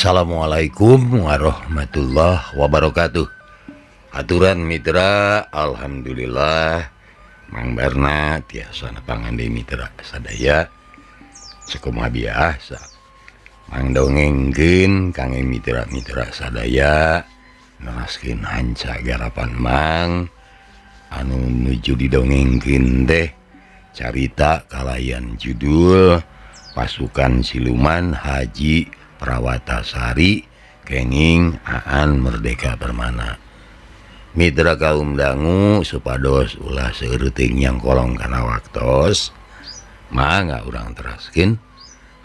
Assalamualaikum warahmatullahi wabarakatuh. Aturan mitra, alhamdulillah Mang Barna tiasa napangande mitra sadaya sakumaha biasa Mang dongengkeun kangge mitra-mitra sadaya neraskeun hanca garapan Mang anu nuju didongengkeun teh carita kalayan judul Pasukan Siluman Haji Prawatasari kenging Aan Merdeka Permana. Mitra kaum dangu supados ulah seueuting yang kolong kana waktos mangga urang teraskeun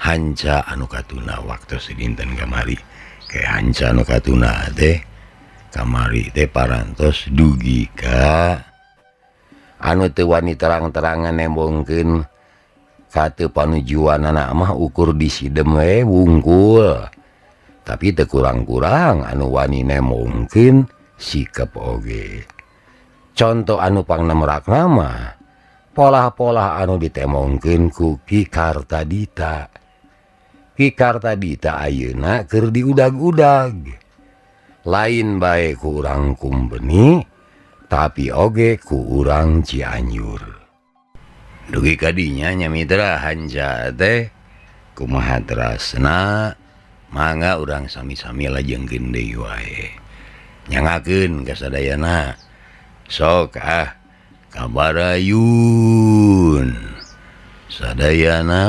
hanca anu katuna waktos dinten kamari ke hanca anu katuna teh kamari teh parantos dugi ka anu teu wani terang-terangan nembongkeun ka teu panujuan anak mah ukur di sidem we wungkul tapi teu kurang-kurang anu wani nembongkeun sikap oge. Contoh anu pangnemrak nama pola-pola anu ditemongkeun ku Ki Kartadita. Ki Kartadita ayeuna keur diudag-udag. Lain bae ku urang Kumbeni tapi oge ku urang Cianjur. Dugi kadinya nya mitra hanja teh kumaha terasna mangga urang sami-sami lajengkeun deui wae. Nyangakeun kasadayana sok kabarayun sadayana.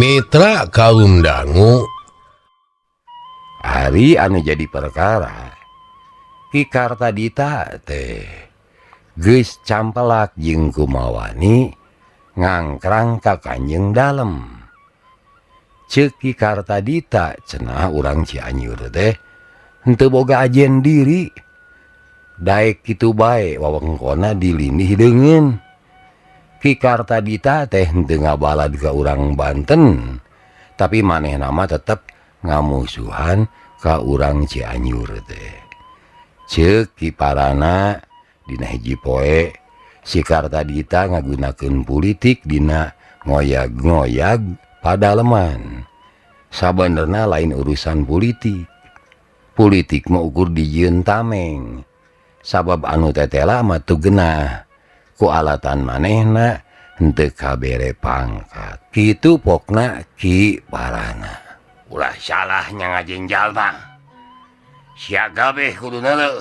Mitra kaum dangu, Ari anu jadi perkara Ki Kartadita teh geus campelak jeung kumawani ngangkrang ka Kanjeng Dalem. Ceuk Ki Kartadita cenah urang Cianjur teh henteu boga ajen diri. Daek kitu bae wewengkonna dilindih deungeun. Ki Kartadita teh henteu ngabalad ka urang Banten, tapi manehna mah tetep ngamusuhan ka urang Cianjur teh. Ceuk kiparana dina hiji poe si Kartadita ngagunakeun politik dina ngoyag-ngoyag padaleman. Sabenerna lain urusan politik. Politik mah ukur dijieun tameng. Sabab anu tetela mah teu geunah. Ku alatan manehna henteu kabere pangkat. Kitu pokna Ki Parana. Ulah salahnya ngajenjal mah. Siaga beh kudu neuleuh.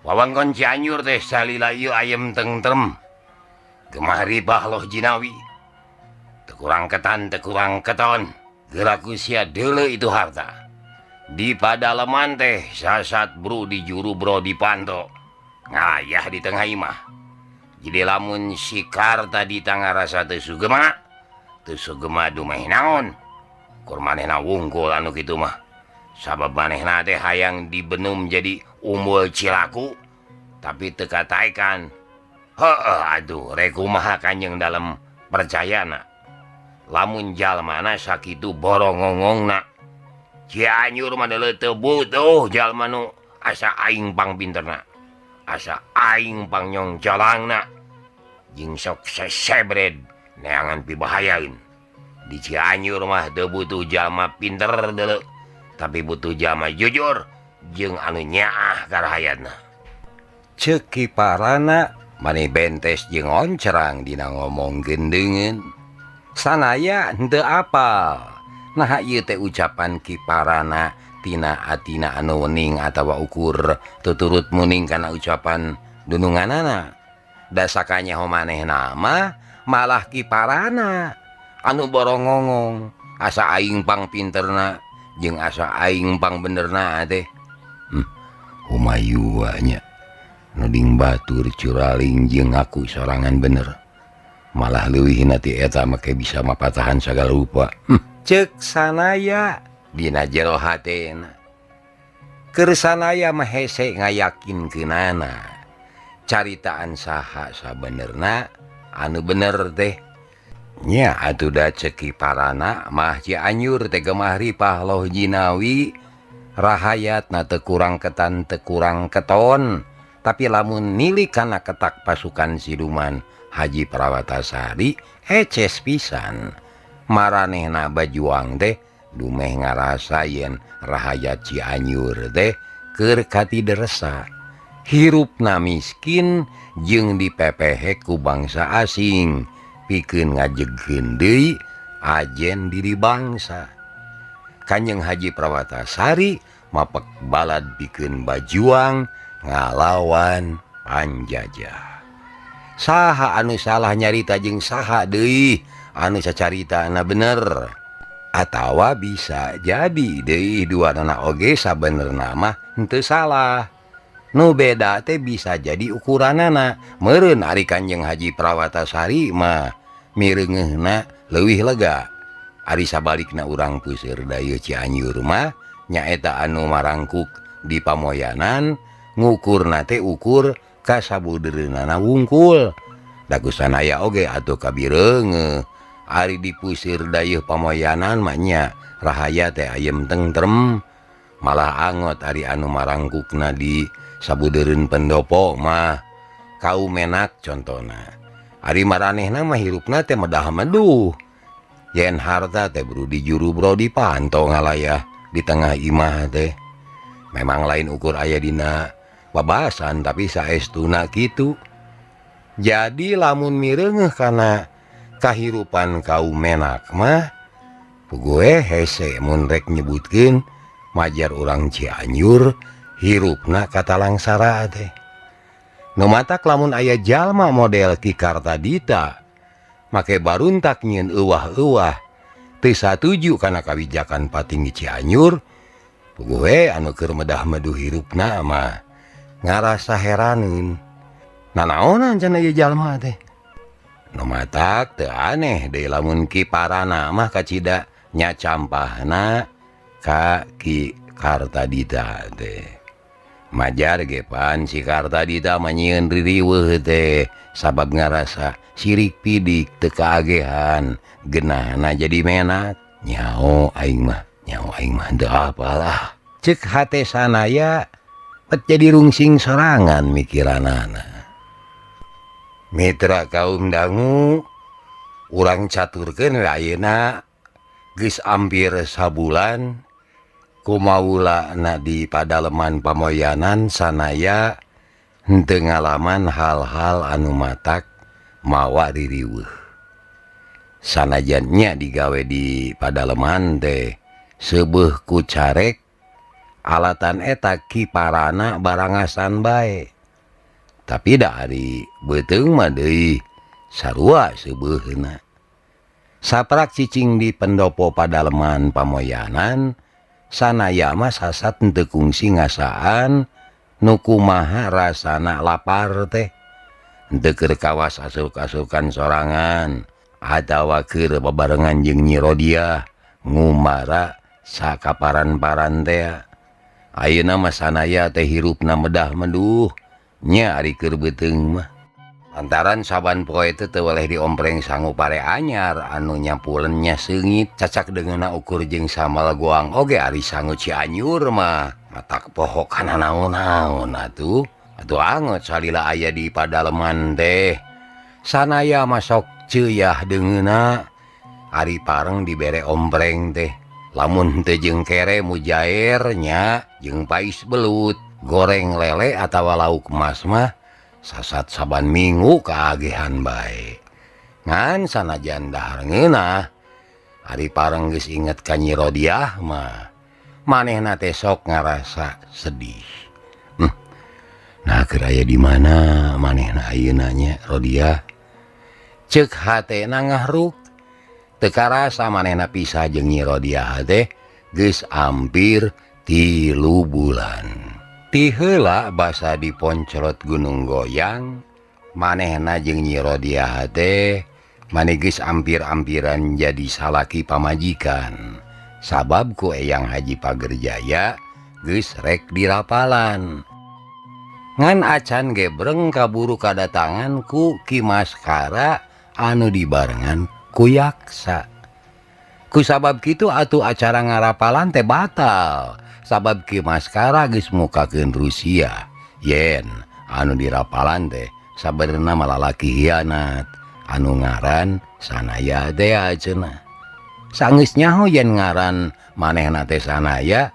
Wawangkon Cianjur teh salila ieu ayem tentrem. Gemah ribah loh jinawi. Teu kurang ketan, teu kurang keton. Geuraku sia deuleu itu harta. Di padaleman teh sasat bro di juru bro di panto. Ngayah di tengah imah. Jadi lamun si Kartadita ngarasa teu sugema dumeh naon. Kur manehna wungkul anu kitu mah. Sabab manehna teh hayang dibenum jadi umbul cilaku tapi teu kataekan. Heueuh aduh rek kumaha Kanjeng Dalem percayana. Lamun jalmana sakitu borongongongna. Cianjur mah teu butuh jalma nu asa aing pang pinterna. Asa aing pang nyong jalangna. Jeung sok sesebred neangan pibahayaeun. Di Cianjur mah teu butuh jalma pinter deuleu, tapi butuh jalma jujur jeung anu nyaah karahayatna. Ceuk kiparana maneh bentes jeung oncrang dina ngomongkeun deungeun. Sanaya henteu apal. Nah ieu teh ucapan kiparana tina atina anu wening atawa ukur tuturut muning kana ucapan dununganana. Da sakanyaho manehna mah malah kiparana anu borongongong asa aing pang pinterna jeung asa aing pang benerna teh. Humayu nya nuding batur curaling jeung ngaku sorangan bener. Malah leuwih na ti eta make bisa mapatahan sagala rupa. Ceuk sanaya dina jero hatena. Kersanaya mah hese ngayakinkeunana caritaan saha sabenerna anu bener teh. Nya atuh da ceki parana mah Cianjur teh gemah ripah loh jinawi rahayatna teu kurang ketan teu kurang keton. Tapi lamun nilik kana ketak pasukan siluman Haji Prawatasari eces pisan. Maranehna bajuang teh dumeh ngarasa yen rahayat Cianjur teh keur katideresa. Hirupna miskin jeung dipepehe ku bangsa asing pikeun ngajegkeun deui ajen diri bangsa. Kanjeng Haji Prawatasari mapek balad pikeun bajuang ngalawan panjajah. Saha anu salah nyarita jeung saha deui anu sacaritana bener? Atawa bisa jadi deui duanana oge sabenerna mah henteu salah. Nu beda teh bisa jadi ukuranana. Meureun ari Kanjeng Haji Prawatasari mah mireungeunna leuwih lega. Ari sabalikna urang puseur dayeuh Cianjur mah nyaeta anu marangkuk di pamoyanan ngukurna teh ukur ka sabudereunana wungkul. Da kusanaya oge atuh kabireungeuh ari di puseur dayeuh pamoyanan mah nya rahaya teh ayem tentrem. Malah angot ari anu marangkukna di sabudeureun pendopo mah kaum menak contona. Ari maranehna mah hirupna teh medah-meduh. Yen harta teh brudi juru brodi panto ngalayah di tengah imah teh. Memang lain ukur aya dina babasan tapi saestuna kitu. Jadi lamun mireungeuh kana kahirupan kaum menak mah puguh hese mun rek nyebutkeun majar urang Cianjur hirupna kata langsara teh. Nu matak lamun aya jalma model Ki Kartadita make baruntak nyieun euwah-euwah teu satuju kana kawijakan patinggi Cianjur, puguh anu keur medah-meduh hirupna mah ngarasa heraneun. Nanaonan cenah ieu jalma teh? Nu matak teu aneh deui lamun Ki Parana mah kacida nya campahna ka Ki Kartadita teh. Majar ge pan si Kartadita mah nyieun ririweuh teh sabab ngarasa sirik pidik teu kaagehan geunahna jadi menak. Nyao aing mah teu apalah. Ceuk hate sanaya pet jadi rungsing sorangan mikiranana. Mitra kaum dangu urang caturkeun we ayeuna geus ampir sabulan kumaulana di padaleman pamoyanan sanaya henteu ngalaman hal-hal anu matak mawa ririweuh. Sanajan nya digawe di padaleman teh seubeung ku carek alatan eta Ki Parana barangasan bae. Tapi da ari beuteung mah deui sarua seubeuna. Saprak cicing di pendopo padaleman pamoyanan sanaya mah sasat henteu kungsi ngasaan nu kumaha rasana lapar teh. Henteu keur kawas asuk-asukan sorangan atawa keur babarengan jeung Nyi Rodiah ngumara sakaparan-paran teh. Ayeuna mah sanaya teh hirupna medah-meduh nya ari keur beuteung mah. Lantaran saban poe teh teu weleh diompreng sangu pare anyar anu nyampulen nya seungit cacak deungeunna ukur jeung samal goang oge ari sangu Cianjur mah matak poho kana naon-naon atuh. Atuh angot salila aya di padaleman teh sanaya mah sok ceuyah deungeunna ari pareng dibere ompreng teh. Lamun teu jeung kere mujaer nya jeung pais belut goreng lele atawa lauk emas mah sasat saban minggu kaagehan bae. Ngan sanajan dahar ngeunah ari pareng geus inget ka Nyi Rodiah mah manehna teh sok ngarasa sedih. Nah keur aya di mana manehna ayeuna nya Rodiah? Ceuk hatena ngahruk teu karasa manehna pisah jeung Nyi Rodiah teh geus ampir 3 bulan. Ti heula basa di Poncrot Gunung Goyang manehna jeung Nyi Rodiah teh maneh geus ampir-ampiran jadi salaki pamajikan sabab ku Eyang Haji Pagerjaya geus rek dirapalan. Ngan acan gebreng kaburu kadatangan ku Ki Maskara anu dibarengan ku yaksa. Ku sabab kitu atuh acara ngarapalan teh batal, sabab Ki Maskara geus mukakeun Rusia yen anu dirapalan teh sabenerna malalaki hianat anu ngaran Sanaya Dea cenah. Sanggeus nyaho yen ngaran manehna teh Sanaya,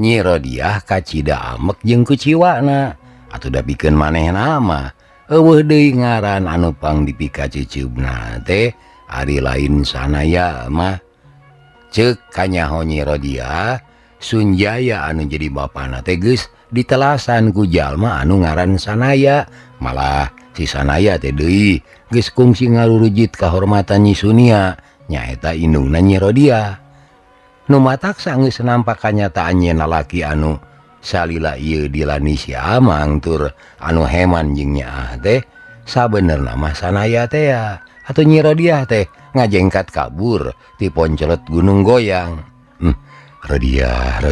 Nyi Rodiah kacida amek jeung kuciwana atuh da pikeun manehna mah eueuh deui ngaran anu pang dipika ceuceubna teh ari lain Sanaya mah. Ceuk kanyaho Nyi Rodiah, Sunjaya anu jadi bapana teh geus ditelasan ku jalma anu ngaran Sanaya, malah si Sanaya teh deui geus kungsi ngarurujit kahormatan Nyi Sunia nyaeta indungna Nyi Rodiah. Nu matak sanggeus nampak kanyataan yen lalaki anu salila ieu dilani si Amang tur anu heman jeung nyaah teh sabenerna mah Sanaya teh ya atuh Nyi Rodiah teh ngajengkat kabur ti poncolot gunung goyang. Rodiah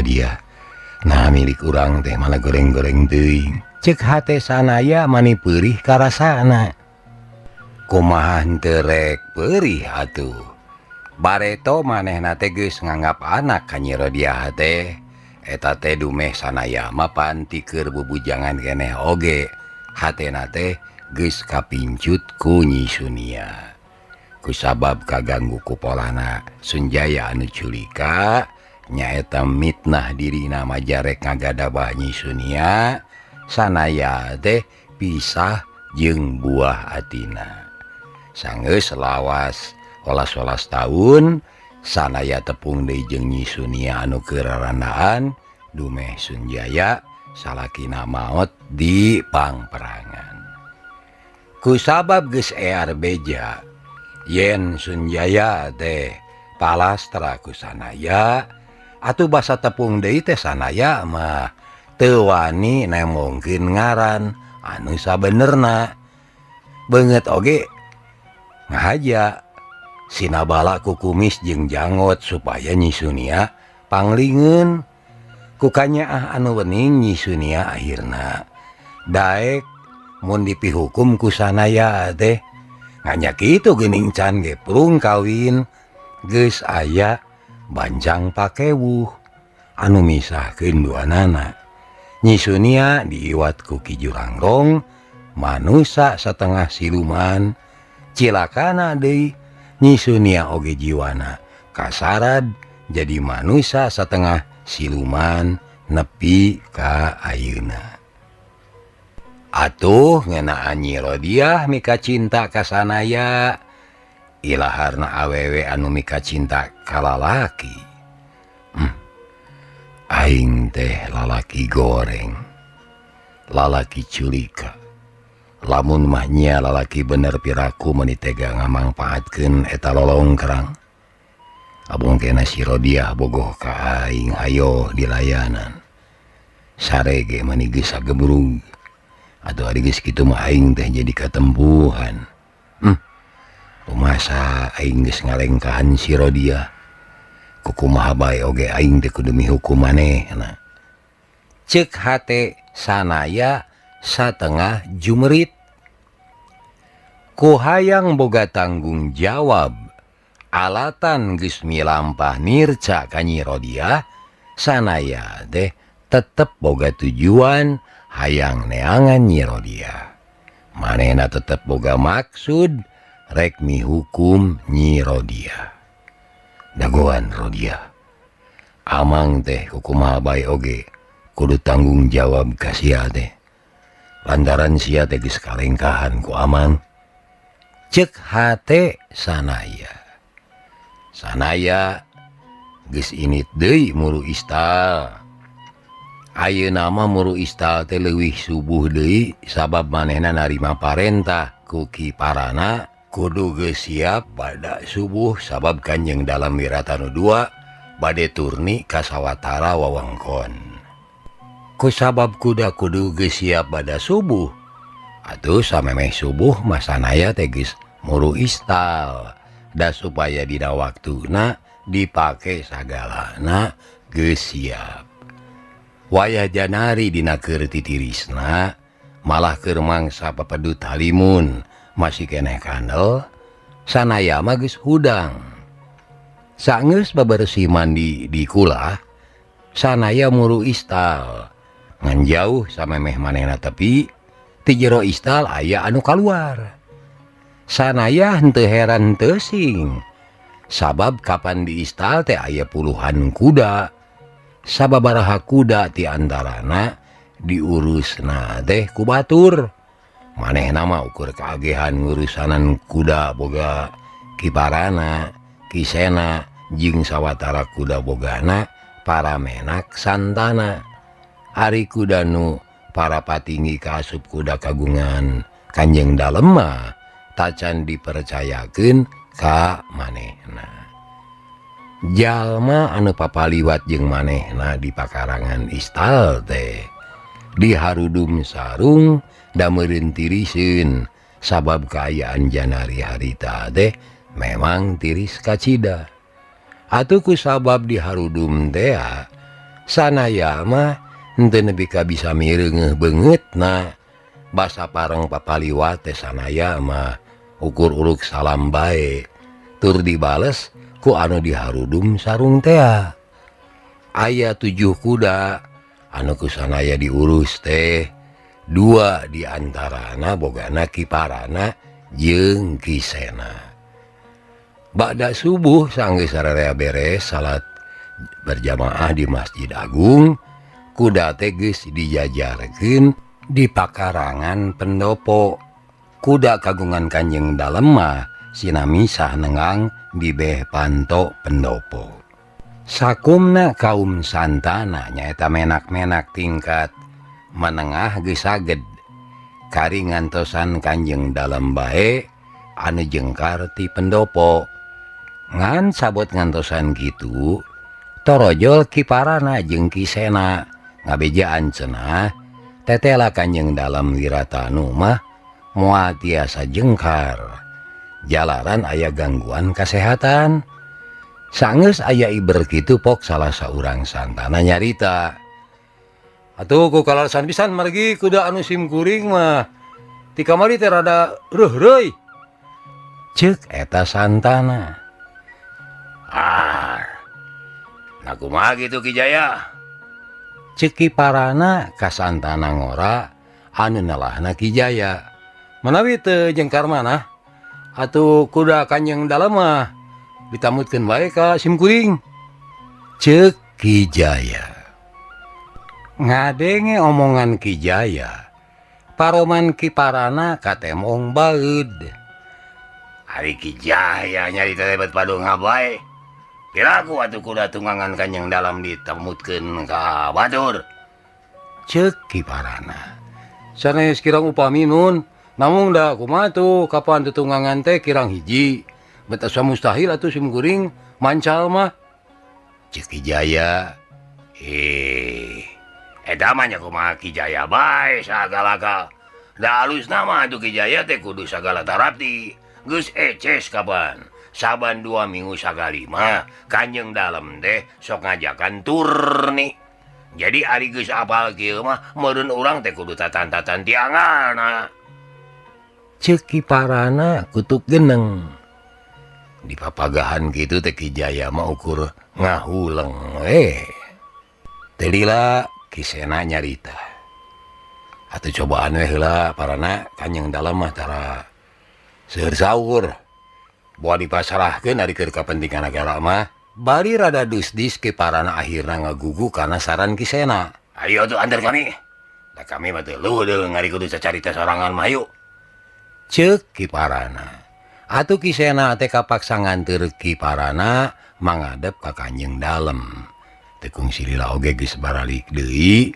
nah milik urang teh malah goreng-goreng teuing, ceuk hate Sanaya mani peurih karasana. Kumaha henteu rek peurih atuh, bareto manehna teh geus nganggap anak ka Nyi Rodiah teh. Eta teh dumeh Sanaya mah panti keur bubujangan keneh oge, hatena teh geus kapincut ku Nyi Sunia. Kusabab kaganggu ku polana Sunjaya anu culika nyaeta mitnah dirina majarek ngagadabah Nyi Sunia, Sanaya teh pisah jeung buah atina. Sanggeus lawas 11 tahun Sanaya tepung deui jeung Nyi Sunia anu keur rarandaan dumeh Sunjaya salakina maot di pangperangan. Kusabab geus ear beja yen Sunjaya teh palastra ku Sanaya, atuh basa tepung deui teh Sanaya mah teu wani nemongkeun ngaran anu sabenerna. Beungeut oge ngahaja sinabala ku kumis jeung jangot supaya Nyi Sunia panglingeun. Ku kanyaah anu wening Nyi Sunia akhirna daek mun dipihukum ku Sanaya teh nganya kitu geuning can ge prung kawin geus aya banjang pakewuh anu misahkeun duanana. Nyi Sunia diiwat ku Ki Jurangrong manusa satengah siluman, cilakana deui Nyi Sunia oge jiwana kasarad jadi manusa satengah siluman nepi ka ayeuna. Atuh ngeunaan Nyi Rodiah mika cinta ka Sanaya, ilaharna awewe anu mika cinta ka lalaki. Aing teh lalaki goreng, lalaki culika. Lamun mah nya lalaki bener piraku meuni tega ngamangpaatkeun eta lolongkrang. Abong kena si Rodiah bogoh ka aing hayo dilayanan. Sarege meuni geus sagebrug. Atuh ari geus kitu mah aing teh jadi katempuhan. Kumasa aing geus ngalengkahan si Rodiah. Kukumaha bae oge aing teh kudu mihukum manehna. Ceuk hate Sanaya satengah jumerit. Ku hayang boga tanggung jawab alatan geus milampah nirca ka Nyi Rodiah, Sanaya teh tetep boga tujuan hayang neangan Nyi Rodiah. Manehna tetep boga maksud rek mihukum Nyi Rodiah. Dagoan Rodiah, Amang teh kukumaha bae oge kudu tanggung jawab ka sia teh. Lantaran sia teh geus kalengkahan ku Amang. Ceuk hate Sanaya. Sanaya geus init deui muru istal. Ayeuna mah muru istal teh leuwih subuh deui sabab manehna narima parentah ku Ki Parana kudu geus siap pada subuh sabab Kanjeng Dalam Wiratanu II bade turni ka sawatara wewengkon. Ku sabab kudu geus siap pada subuh, atuh samemeh subuh mah Sanaya teh geus muru istal da supaya dina waktuna dipake sagalana geus siap. Wayah janari dina keur titirisna malah keur mangsa papedut halimun masih keneh kandel sanaya mah geus hudang. Saenggeus babersih mandi di kulah sanaya muru istal ngan jauh samemeh manehna tepi ti jero istal aya anu kaluar. Sanaya henteu heran teu sing sabab kapan di istal teh aya puluhan kuda. Sababaraha kuda ti antarana diurusna teh ku batur. Manehna mah ukur kaagehan ngurusanan kuda boga kiparana, kisena jeung sawatara kuda bogana para menak santana. Ari kuda nu para patinggi kaasup kuda kagungan Kanjeng Dalem mah tacan dipercayakeun ka manehna. Jalma anu papaliwat jeung manehna di pakarangan istal teh diharudum sarung da meureun tiriseun sabab kaayaan janari harita teh memang tiris kacida. Atuh ku sabab diharudum teh sanaya mah henteu nepi ka bisa mireungeuh beungeutna. Basa pareng papaliwat teh sanaya mah ukur uruk salam bae tur dibales ku anu diharudum sarung teh. Aya 7 kuda anu ku sanaya diurus teh 2 diantarana bogana kiparana jeung kisena. Ba'da subuh sanggeus sararea beres salat berjamaah di Masjid Agung, kuda teh geus dijajarkeun di pakarangan pendopo. Kuda kagungan Kanjeng Dalem mah sinami sah nengang di beh panto pendopo. Sakumna kaum santana nyaeta menak-menak tingkat menengah geus saged kari ngantosan Kanjeng Dalem bae anu jengkar ti pendopo. Ngan sabot ngantosan kitu torojol kiparana jeung kisena ngabejaan cenah tetela Kanjeng Dalem wiratanu mah moal tiasa jengkar jalaran aya gangguan kasehatan. Saenggeus aya iber kitu pok salah saurang santana nyarita, atuh ku kalalasan pisan margi kuda anu simkuring mah ti kamari teh rada reuh-reuy, ceuk eta santana. Nah kumaha gitu Ki Jaya? Ceuk kiparana ka santana ngora anu nelahna Ki Jaya. Manawi teu jengkar manah atuh kuda Kanjeng Dalem mah ditamutkeun wae ka simkuring, ceuk Ki Jaya. Ngadenge omongan Ki Jaya, paroman kiparana katemong baeud. Ari Ki Jaya nyarita teh padung bae. Piraku atuh kuda tunggangan Kanjeng Dalem ditamutkeun ka batur? Ceuk kiparana. Sanes kirang upami nun, namun da kumaha tuh kapan tutunggangan teh kirang hiji. Bet asa mustahil atuh simkuring mancal mah. Ceuk Ki Jaya. Eta mah nya kumaha Ki Jaya bae sagalaga. Da alusna mah atuh Ki Jaya teh kudu sagala tarapti. Geus eces kapan. Saban 2 minggu sagali mah Kanjeng Dalem teh sok ngajakan tur nih. Jadi ari geus apal kieu mah meureun urang teh kudu tatan-tatan tiangalna. Ceuk kiparana kutuk geneng. Di papagahan kitu teh Ki Jaya mah ukur ngahuleng we. Teu lila kisena nyarita. Atuh cobaan we heula parana Kanjeng Dalem mah tara seueur saur. Boa dipasarahkeun ari keur kapentingan nagara mah bari rada dus-dis kiparana akhirna ngagugu kana saran kisena. Ayo tuh antar kami. Da kami mah teu leuweung ngari kudu sacarita sorangan mah yuk. Ceuk kiparana. Atuh kisena teh kapaksa nganteur kiparana mangadep ka Kanjeng Dalem. Teu kungsi lila oge geus baralik deui.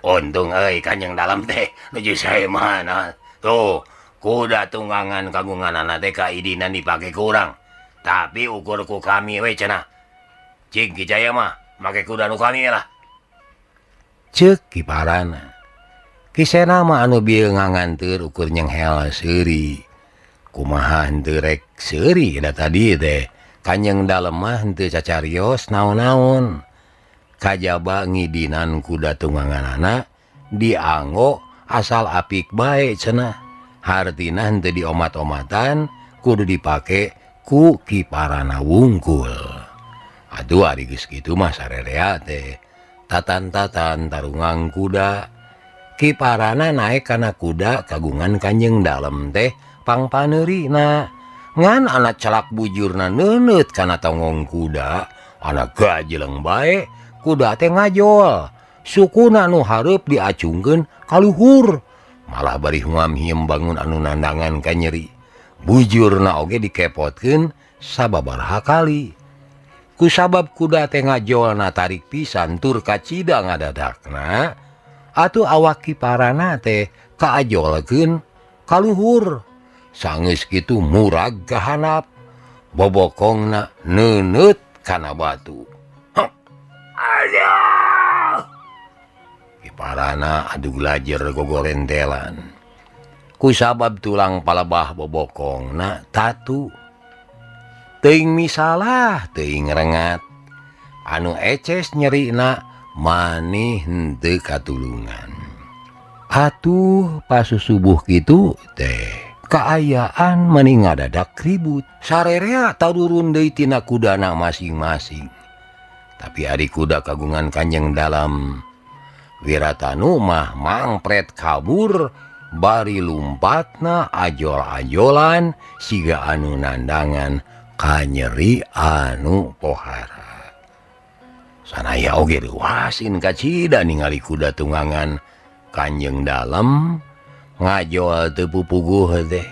Untung euy Kanjeng Dalem teh nuju sae mana. Tuh, kuda tunggangan kagunganana teh kaidinan dipake ku urang. Tapi ukur ku kami we cenah. Cing Ki Jaya mah make kuda nu kami lah. Ceuk kiparana. Kisena mah anu bieu nganganteur ukur nyenghel seuri. Kumaha henteu rek seuri da tadi teh Kanjeng dalem mah henteu cacarios naon-naon. Kajaba ngidinan kuda tungganganana dianggo asal apik bae cenah. Hartina henteu diomat-omatan, kudu dipake ku kiparana wungkul. Aduh ari geus kitu mah sarerea teh tatan-tatan tarungang kuda. Kiparana naik kana kuda kagungan Kanjeng dalem teh pangpaneurina. Ngan anak celak bujurna neuneut kana tonggong kuda, anak gajeleng bae kuda teh ngajol. Sukuna nu hareup diacungkeun ka luhur, malah bari ngam-hiem bangun anu nandangan ka nyeri. Bujurna oge dikepotkeun sababaraha kali. Kusabab kuda teh ngajolna tarik pisan tur kacida ngadadakna, atuh awak kiparana teh kaajolkeun ka luhur. Sanggeus kitu murag ka handap, bobokongna neuneut kana batu. Aduh! Kiparana adu glajer gogorentelan. Kusabab tulang palebah bobokongna tatu. Teuing misalah, teuing rengat. Anu eces nyerina maneh henteu katulungan. Atuh pasusubuh kitu teh kaayaan meni ngadadak ribut. Sarerea tarurun deui tina kudana masing-masing. Tapi ari kuda kagungan Kanjeng dalem Wiratanu mah mangpret kabur bari lumpatna ajol-ajolan siga anu nandangan kanyeri anu pohara. Sanaya oge ruasin kacida ningali kuda tunggangan Kanjeng dalem ngajol teu pupuguh teh.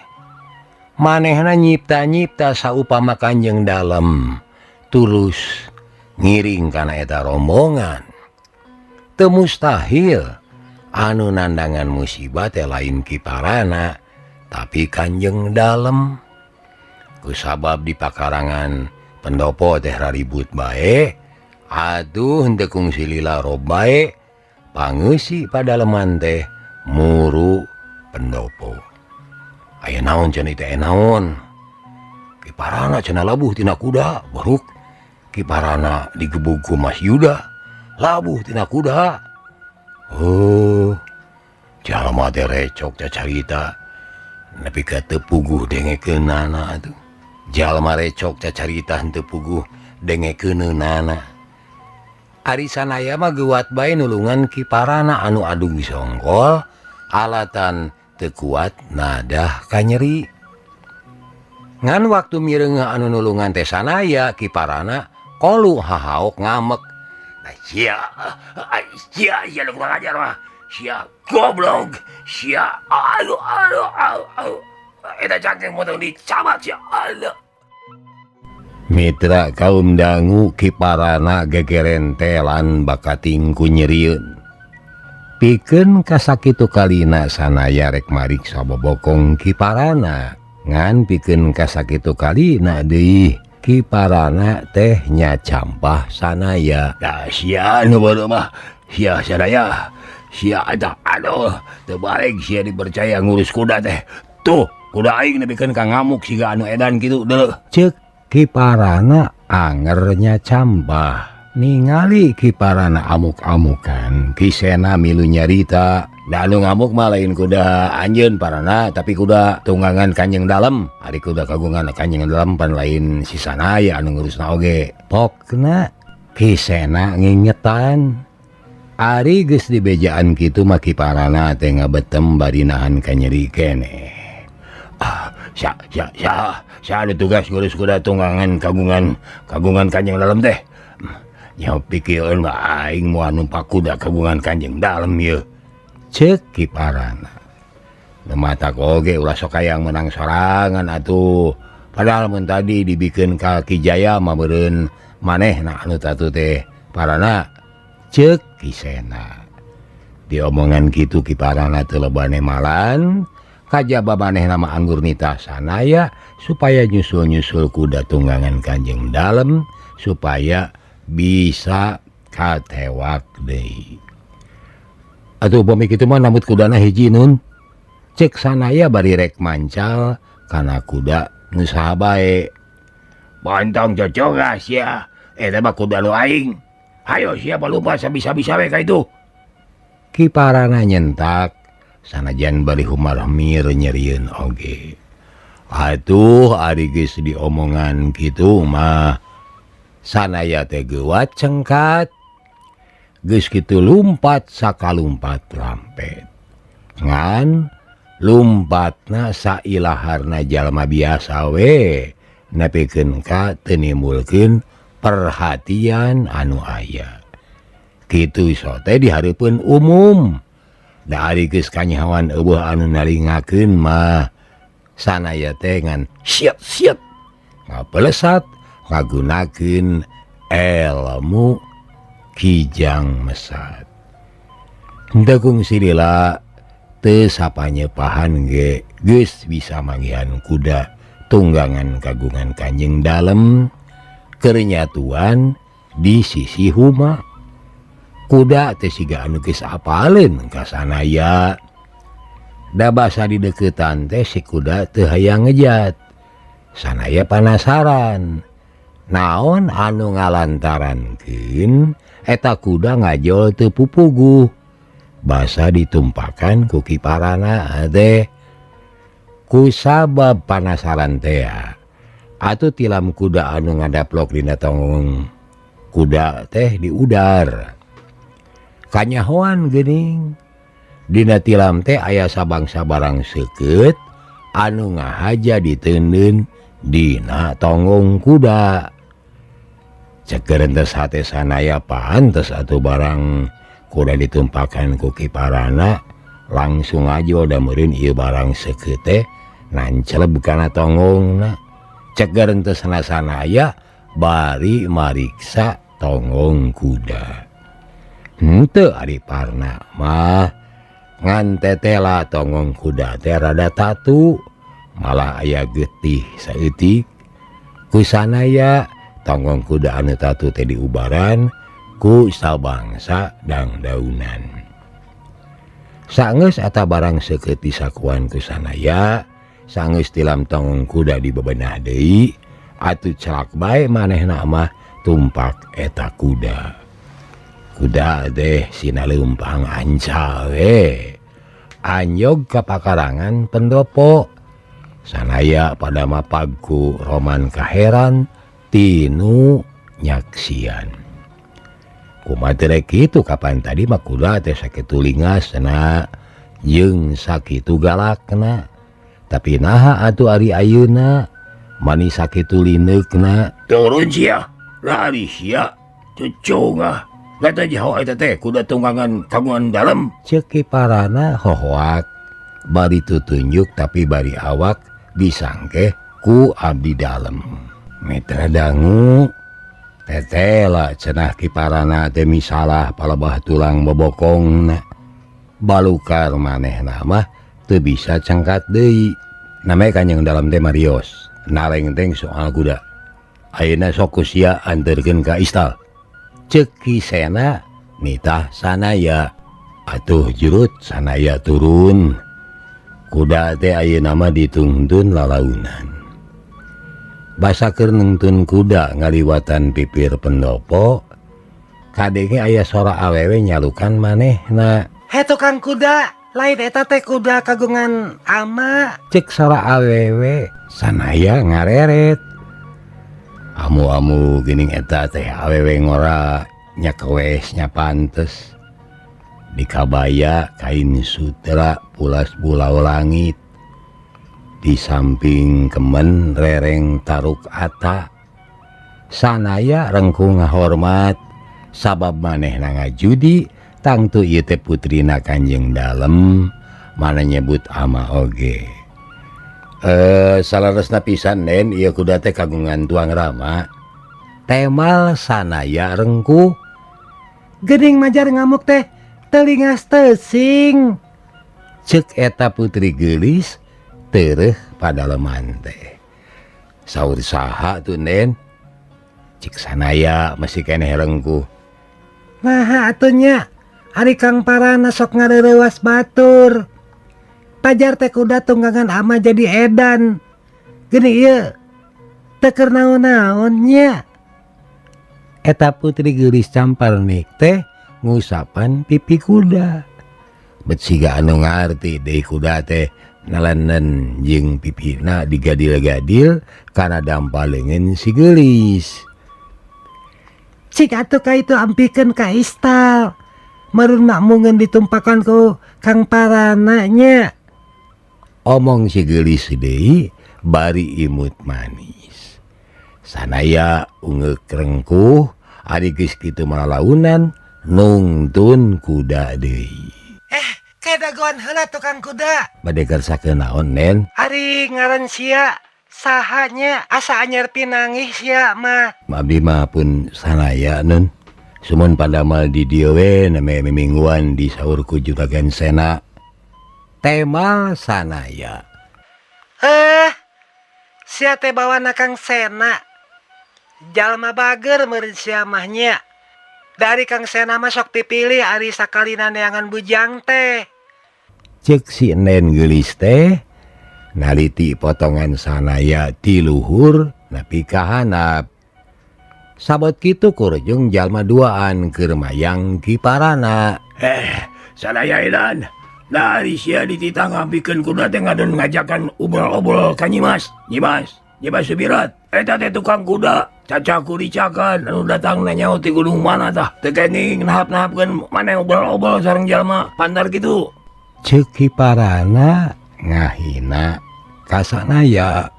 Manehna nyipta-nyipta saupama Kanjeng dalem tulus ngiring kana eta rombongan. Teu mustahil anu nandangan musibah teh lain kiparana tapi Kanjeng dalem. Kusabab di pakarangan pendopo teh raribut bae, atuh henteu kungsi lila rob bae, pangeusi padaleman teh muru pendopo. Aya naon cenah teh naon? Kiparana cenah labuh tina kuda, baruk kiparana digebug ku Mas Yuda, labuh tina kuda. Oh, jalma teh recok cacarita, nepi ka teu puguh dengekeunana atuh. Jalma recok cacarita henteu puguh dengekeunana. Ari sanaya mah geuwat bae nulungan kiparana anu adung songkol, alatan teu kuat nadah kanyeri. Ngan waktu mireungeuh anu nulungan teh sanaya kiparana kolu hahaok ngamek. Sia lu kurang ajar mah. Sia goblok. Sia aduh. Eta cangkeng potong dicabak sia aduh. Mitra kaum dangu kiparana gegerentelan bakating ku nyerieun. Pikeun kasakitu kalina sanaya rek mariksa bobokong kiparana. Ngan pikeun kasakitu kalina deui kiparana teh nyacampah sanaya. Da sia nu baru mah sia sadaya. Sia ada aduh teu balik sia dipercaya ngurus kuda teh. Tuh kuda aing nepikeun ka ngamuk siga anu edan kitu deuleu. Ceuk kiparana anger nyacampah. Ningali kiparana amuk-amukan kisena milu nyarita. Da anu ngamuk mah lain kuda anjeun parana tapi kuda tunggangan Kanjeng dalem. Ari kuda kagungan Kanjeng dalem pan lain si sanaya anu ngurusna oge. Pokna kisena ngingetan. Ari geus dibejaan kitu mah kiparana teh ngabetem bari nahan kanyeri keneh. Sia ada tugas ngurus kuda tunggangan kagungan Kanjeng dalem teh. Nya pikieun mah aing moal numpak kuda kagungan Kanjeng dalem ieu. Ceuk kiparana. Nematak oge ulah sok hayang menang sorangan atuh. Padahal mun tadi dibikeun ka Ki Jaya mah beureun manehna anu tatu teh parana. Ceuk kisena. Diomongan kitu kiparana teu lebane malan. Kajaba manehna mah anggur nitah sanaya supaya nyusul-nyusul kuda tunggangan Kanjeng dalem supaya bisa katewak deui. Atuh upami kitu mah nambut kudana hiji nun. Cek sanaya bari rek mancal kana kuda nu saha bae. Bontong cocogas ya. Mah kuda lu aing. Hayo siapa lupa sabisa-bisa we ka itu. Ki Parana nyentak sanajan bari humar mir nyerieun oge. Atuh ari geus diomongan kitu mah sanaya teh geuwat cengkat. Geus kitu lumpat sakalumpat lampet. Ngan lumpatna sailaharna jalma biasa we nepikeun ka teu nimbulkeun perhatian anu aya. Kitu iso teh di hareupeun umum. Da ari geus kanyahoan eueuh anu nalingakeun mah sanaya teh ngan siet-siet ngapelesat ngagunakeun ilmu kijang mesat. Henteu kungsi lila teu sapanyepahan ge geus bisa manggihan kuda tunggangan kagungan Kanjeng Dalem keur nyatuan di sisi huma. Kuda teh siga anu geus apaleun ka sanaya. Da basa di deukeutan teh si kuda teu hayang ngejat. Sanaya panasaran. Naon anu ngalantarankeun eta kuda ngajol teu pupuguh. Basa ditumpakan ku Ki Parana teh. Ku sabab panasaran teh atuh tilam kuda anu ngadaplok dina tongong kuda teh di udar. Kanyahoan geuning dina tilam teh aya sabangsa barang seukeut anu ngahaja diteundeun dina tonggong kuda. Ceuk entes hate sanaya pantes atuh barang kuda ditumpakan ku Ki Parana langsung aja da meureun ieu barang seukeut teh nanceleb kana tonggongna. Ceuk entes sanaya bari mariksa tonggong kuda. Henteu ari Parna mah ngan tetela tonggong kuda teh rada tatu, malah aya getih saeutik. Ku sanaya tonggong kuda anu tatu teh diubaran ku sabangsa dangdaunan. Saenggeus eta barang seukeut disakuan ku sanaya, saenggeus tilam tonggong kuda dibebenah deui, atuh celak bae manehna mah tumpak eta kuda. Kuda teh sina leumpang ancal we. Anyog ka pakarangan pendopo. Sanaya pada mapagku roman kaheran tinu nyaksian. Kumaha teh kitu kapan tadi mah kuda teh sakitu lingasna jeung sakitu galakna. Tapi naha atuh ari ayeuna mani sakitu lineukna. Turun sia. Lari sia. Cucungah. Gata jauh eta teh kuda tunggangan kagungan Dalem. Ceuk Ki Parana hohoak bari tutunjuk tapi bari awak disangke ku abdi Dalem. Mitra dangu tetela cenah Ki Parana teh misalah palebah tulang bobokongna. Balukar manehna mah teu bisa cengkat deui. Name Kanjeng Dalem teh Marios nalengteng soal kuda. Ayeuna sok ku sia anterkeun ka istal. Ceuk Ki Sena nitah sanaya. Atuh jurut sanaya turun. Kuda teh ayeuna mah dituntun lalaunan. Basa keur nungtun kuda ngaliwatan pipir pendopo. Kadenge aya sora awewe nyalukan manehna. He tukang kuda, lain eta teh kuda kagungan ama. Cek sora awewe sanaya ngareret. Amu-amu geuning eta teh awewe ngora nya kewes nya pantes. Di kabaya kain sutra pulas bulau langit. Di samping kemen rereng taruk ata. Sanaya rengkung ngahormat sabab manehna ngajudi tangtu ieu teh putrina Kanjeng Dalem mana nyebut ama oge. Salaresna pisan Den ieu kuda teh kagungan Tuang Rama. Temal sanaya rengkuh. Geuning majar ngamuk teh telingas teusing. Ceuk eta putri geulis teureuh padaleman teh. Saur saha tuh Den? Cik sanaya masih keneh rengkuh. Nah atunya ari Kang Parana sok ngareurewas batur. Pajar teh kuda tunggangan ama jadi edan. Gini ieu. teker naon-naonnya. Eta putri geulis camparnik teh ngusapan pipi kuda. Bet siga anu ngarti deui kuda teh nalenen jeung pipina digadil-gadil kana dampalengan si geulis. Cik atuh ka itu ampikeun ka istal. Marun makmungeun ditumpakan ku Kang Parana nya. Omong si geulis deui bari imut manis. Sanaya ungeuk rengkuh ari geus kitu malalaunan nungtun kuda deui. Kedagoan heula tukang kuda. Bade kersakeun naon nen? Ari ngaran sia sahanya asa anyar pinangih sia mah. Abdi mah pun sanaya nun. Sumun padamel di dieu we neme mimingguan di saurku Juragan Sena. Tema sanaya. Sia teh bawana Kang Sena. Jalma bager meureun sia mah nya. Dari Kang Sena mah sok dipilih ari sakalina neangan bujang teh. Cek si Nen geulis teh naliti potongan sanaya ti luhur nepi ka handap. Sabot kitu kurjung jalma duaan keur mayang Ki Parana. Sanaya edan. Dari sia dititang ngampikeun kuda teh ngadon ngajakan ubrol-obrol ka Nyimas. Nyimas Subirat. Eta teh tukang kuda. Cacaku dicakan anu datang nyaho ti gunung mana tah. Teu kenging nahap-nahapkeun maneh obrol-obrol sareng jalma pandar kitu. Ceuk Ki Parana ngahina ka sanaya.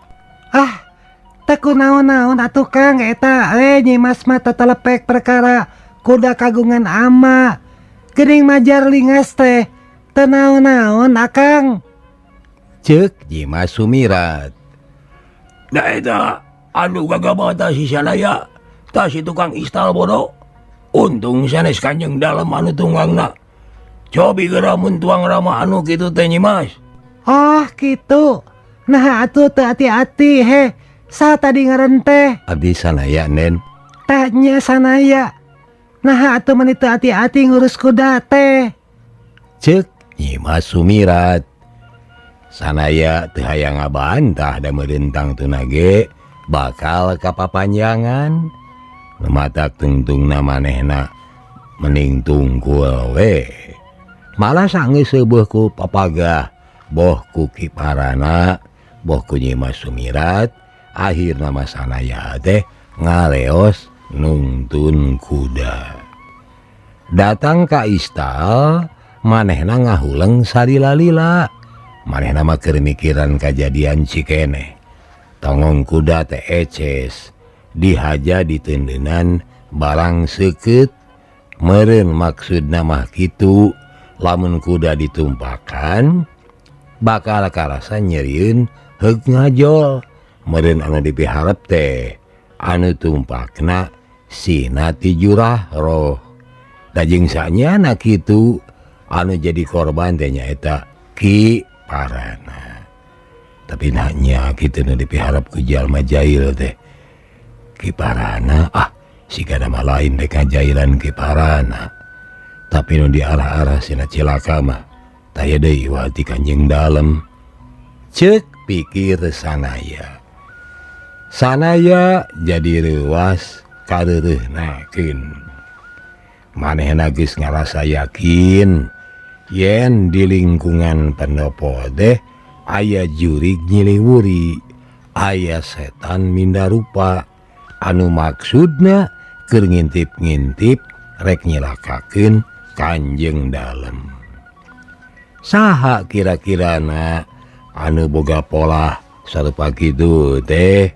Teu kunaon-naon atuh Kang eta. Nyimas mah tetelepek perkara kuda kagungan ama. Geuning majar lingas teh. Teu naon-naon akang. Ceuk Nyimas Sumirat. Da eta anu gagabah tah si sanaya. Tah si tukang istal bodoh. Untung sanes Kanjeng Dalem anu tunggangna. Cobi geura mun tuang rama anu kitu teh Nyimas. Oh kitu. Nah atuh teu hati-hati he. Saha tadi ngaran teh? Abdi sanaya Nen. Tanya sanaya. Nah atuh meni teu hati-hati ngurus kuda teh. Ceuk Nyimas Sumirat. Sanaya teu hayang ngabantah da meurentang tunage bakal kapapanjangan. Nematak tungtungna manehna mending tungkul we. Malah sanggeus seueuh ku papagah, boh ku Ki Parana, boh ku Nyimas Sumirat, akhirna mah sanaya teh ngaleos nungtun kuda. Datang ka istal, manehna ngahuleng salila-lila. Manehna mah keur mikiran kajadian cikene. Tongong kuda teh eces, dihaja ditendeunan barang seukeut. Meureun maksudna mah kitu. Lamun kuda ditumpakan bakal karasa nyerieun heug ngajol. Meureun anu dipiharep teh anu tumpakna sina ti jurah roh. Da jeung sanyana kitu anu jadi korban teh nyaeta Ki Parana. Tapi nanya kitu nu dipiharep ku jalma jail teh Ki Parana siga nama lain dek ngajailan Ki Parana. Tapi nu diarah-arah sina cilaka mah taya deui wati Kanjeng Dalem. Ceuk pikir sanaya. Sanaya jadi reuwas kareureuhnakeun. Manehna geus ngarasa yakin yen di lingkungan pendopo teh aya jurig nyiliwuri, aya setan minda rupa anu maksudna keur ngintip-ngintip rek nyilakakeun Kanjeng Dalem. Saha kira-kirana anu boga pola sarupa kitu teh?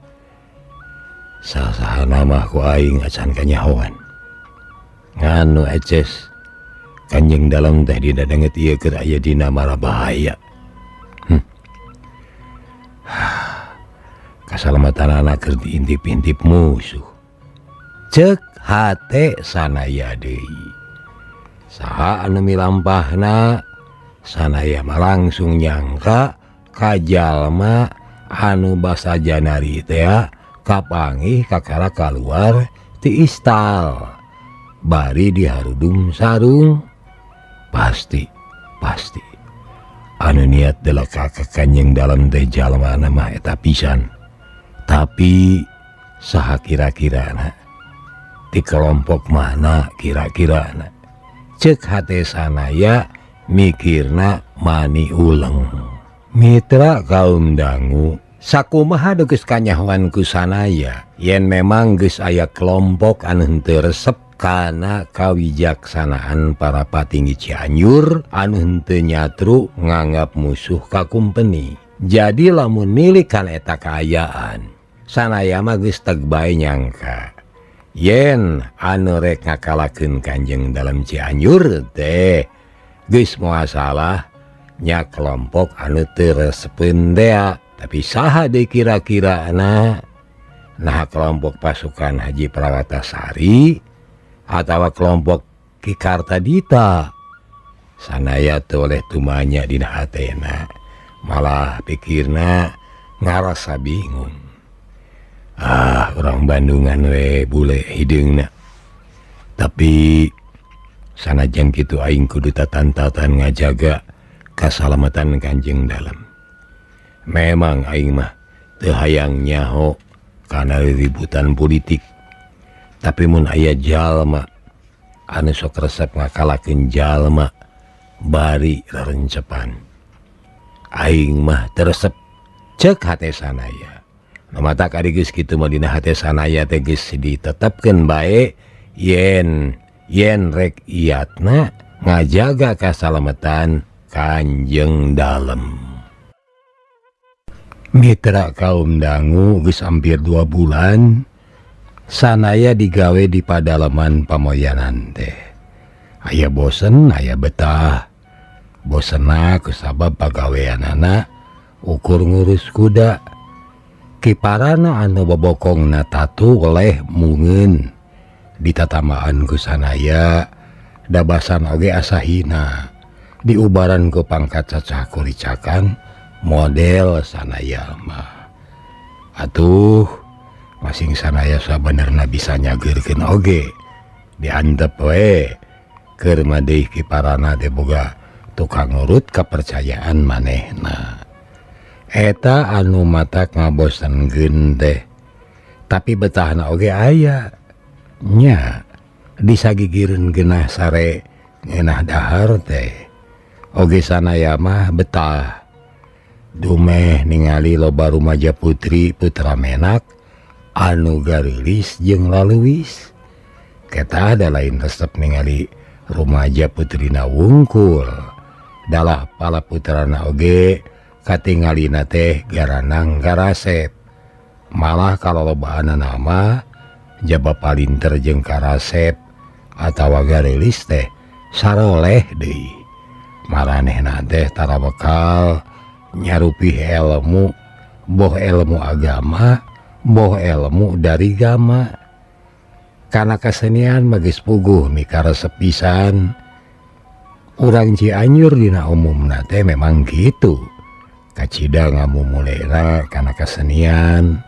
Sasahana mah ku aing acan kanyahoan. Nganu eces Kanjeng Dalem teh didadanget ieu keur aya dina mara bahaya. Kasalamatan anak keur diintip-intip musuh. Ceuk hate sanaya deui. Saha anu milampahna sanaya mah langsung nyangka ka jalma anu basa janari teh kapanggih kakara kaluar ti istal. Bari diharudung sarung. Pasti anu niat deleka ka Kanjeng Dalem teh jalmana mah eta pisan. Tapi saha kira-kira di kelompok mana kira-kira cek hate sanaya mikirna mani uleng. Mitra kaum dangu sakumaha geus kanyahoanku sanaya yen memang geus aya kelompok anu henteu resep kana kawijaksanaan para patinggi Cianjur anu henteu nyatru nganggap musuh ka kumpeni. Jadi lamun milik kan eta kaayaan sanaya mah geus teg bae nyangka yen anu rek ngakalakeun Kanjeng dalam Cianjur teh geus moal salah nya kelompok anu teu resepeun dea. Tapi saha deui kira-kira nah kelompok pasukan Haji Prawatasari atawa kelompok Ki Kartadita. Sanaya teu oleh tumanya dina hatena, malah pikirna ngarasa bingung. Orang Bandungan we bule hideungna. Tapi sanajan kitu aing kudu tatan-tatan ngajaga kasalamatan Kanjeng dalam. Memang aing mah teu hayang nyaho kana ributan politik. Tapi mun aya jalma anu sok resep ngakalakeun jalma bari rerencepan, aing mah teresep cek hate sanaya. Mata kari geus kitu mah dina hate sanaya teh geus ditetepkeun bae yen rek iatna ngajaga kasalamatan Kanjeng dalem. Mitra kaum dangu geus hampir 2 bulan sanaya digawe di padalaman pamoyanan teh. Aya bosen, aya betah. Bosenna kusabab pagaweanana ukur ngurus kuda. Kiparana anu bobokongna tatu oleh mungeun. Ditatamaan ku sanaya dabasan oge asahina. Diubaran ku pangkat cacah kuricakan model sanaya mah. Atuh masing sanaya sabenerna bisa nyageurkeun oge. Diantep we keur madeuh kiparana teh boga tukang urut kepercayaan manehna. Eta anu matak ngabosenkeun teh. Tapi betahna oge aya. Nya disagigireun geunah sare ngeunah dahar teh. Oge sanaya mah betah. Dumeh ningali loba rumaja putri putra menak anu garilis jeung laluis. Keta ada lain resep ningali rumaja putrina wungkul. Dalah pala putrana oge katingalina teh garanang garasep. Malah kalau lobaan nama jaba palinter jeung karasep atawa garilis teh saroleh deui. Maranehna teh tara bekal nyarupi ilmu, boh ilmu agama, boh ilmu dari gama. Karena kesenian magis puguh mikara sepisan. Urang Cianjur dina umumna teh memang gitu. Kacida ngamumulena karena kesenian.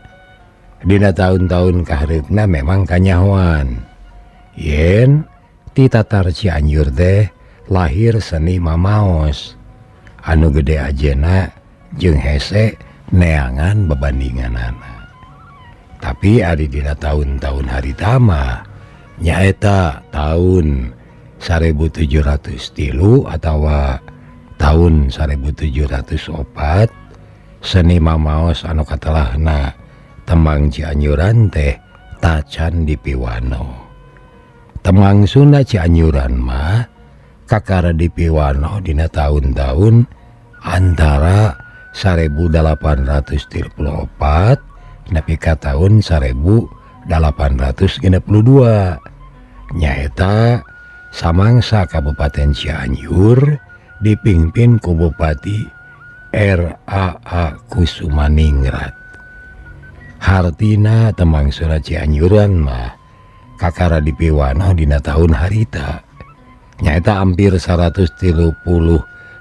Dina tahun-tahun kahareupna memang kanyahoan. Yen ti tatar Cianjur teh lahir seni mamaos. Anu gede ajena jeung hese neangan bebandinganana. Tapi ari dina tahun-tahun harita mah nyaeta tahun 1703 atawa tahun 1704 seni mamaos anu katelahna tembang Cianjuran teh tacan dipiwano. Tembang Sunda Cianjuran mah kakara dipiwano dina tahun-tahun antara 1834 nepi ka tahun 1862. Nyaeta samangsa Kabupaten Cianjur dipimpin ku Bupati R.A.A. Kusumaningrat. Hartina tembang Sunda Cianjuran mah kakara dipiwano dina tahun harita. Nyaeta hampir 130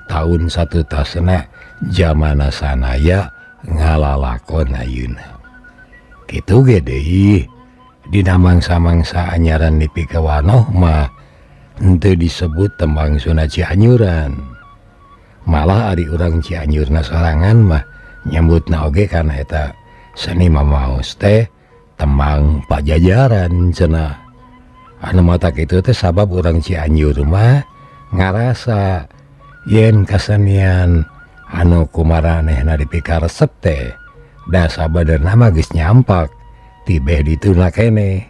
tahun satu tasna jamana sanaya ngalalakon ayeuna. Kitu ge deui dina mangsa-mangsa anyaran dipikawanoh mah henteu disebut tembang Sunda Cianjuran. Malah ari urang Cianjurna sorangan mah nyambutna oge kana eta seni mamaos teh temang Pajajaran cenah. Anu mata itu teh sabab orang Cianjur mah ngarasa yen kasenian anu kumaranehna dipika resep teh da sabenerna mah geus nyampak tibeh dituna keneh.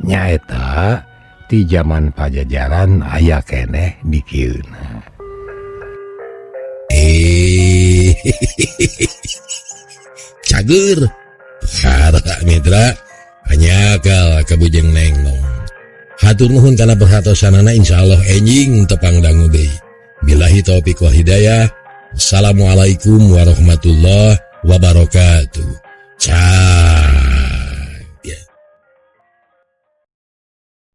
Nyaeta ti zaman Pajajaran aya keneh di kieuna. Cager para mitra hanyakal kabujeng nengnong. Hatur nuhun kana perhatosanana, insyaallah enjing tepang dangu deui. Billahi taufik wal hidayah. Assalamualaikum warahmatullahi wabarakatuh. Ciao.